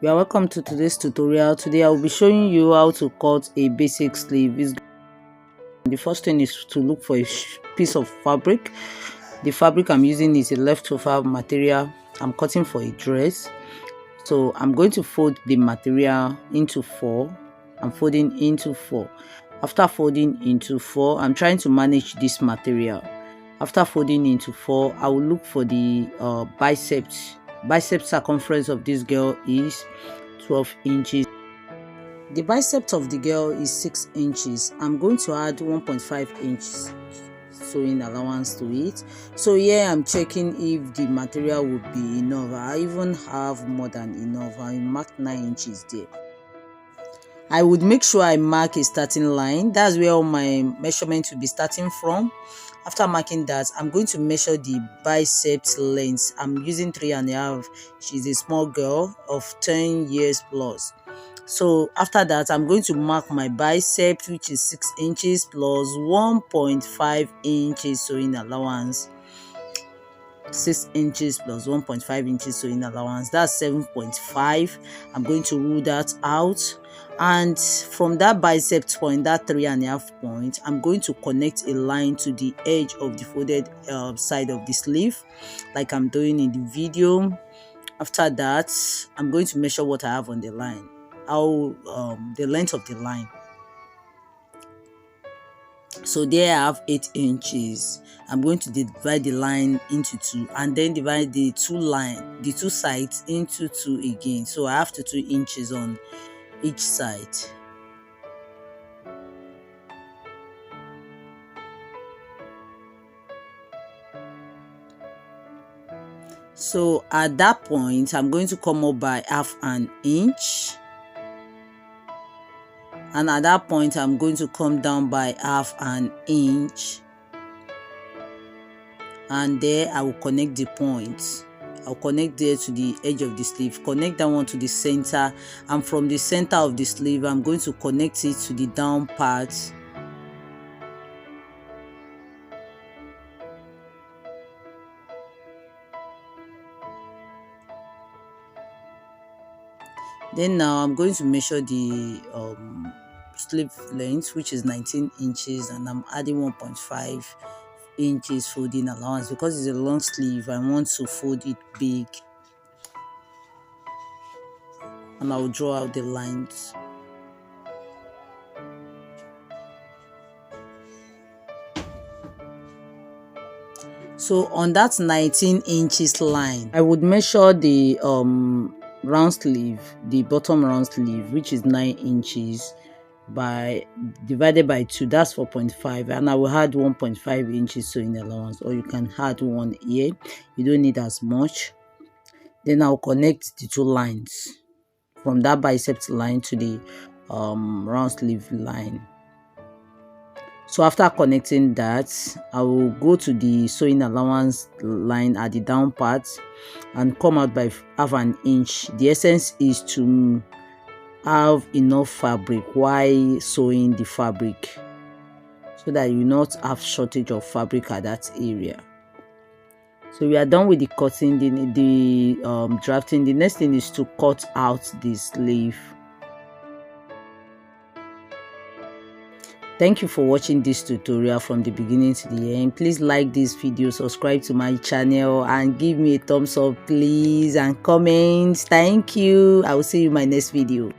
You are welcome to today's tutorial. Today I will be showing you how to cut a basic sleeve. The first thing is to look for a piece of fabric. The fabric I'm using is a leftover material. I'm cutting for a dress, so I'm going to fold the material into 4. I'm folding into 4. After folding into 4, I'm trying to manage this material. After folding into 4, I will look for the bicep circumference of this girl is 12 inches. The bicep of the girl is 6 inches. I'm going to add 1.5 inches sewing allowance to it. So here I'm checking if the material would be enough. I even have more than enough. I marked 9 inches there. I would make sure I mark a starting line. That's where all my measurement will be starting from. After marking that, I'm going to measure the biceps length. I'm using 3.5. She's a small girl of 10 years plus. So after that, I'm going to mark my bicep, which is 6 inches plus 1.5 inches sewing allowance. 6 inches plus 1.5 inches sewing allowance, that's 7.5. I'm going to rule that out, and from that bicep point, that 3.5 point, I'm going to connect a line to the edge of the folded side of the sleeve, like I'm doing in the video. After that, I'm going to measure what I have on the line, the length of the line. So there I have 8 inches. I'm going to divide the line into 2 and then divide the two sides into 2 again. So I have 2 inches on each side. So at that point, I'm going to come up by 1/2 inch. And at that point, I'm going to come down by 1/2 inch. And there I will connect the point. I'll connect there to the edge of the sleeve, connect that one to the center, and from the center of the sleeve, I'm going to connect it to the down part. Then now I'm going to measure the sleeve length, which is 19 inches, and I'm adding 1.5 inches folding allowance because it's a long sleeve. I want to fold it big, and I'll draw out the lines. So on that 19 inches line, I would measure the round sleeve, the bottom round sleeve, which is 9 inches, by divided by 2, that's 4.5, and I will add 1.5 inches sewing allowance, or you can add 1 here. You don't need as much. Then I'll connect the 2 lines from that bicep line to the round sleeve line. So after connecting that, I will go to the sewing allowance line at the down part and come out by 1/2 inch. The essence is to have enough fabric while sewing the fabric, so that you not have shortage of fabric at that area. So we are done with the cutting, the drafting. The next thing is to cut out the sleeve. Thank you for watching this tutorial from the beginning to the end. Please like this video, subscribe to my channel, and give me a thumbs up please, and comment. Thank you. I will see you in my next video.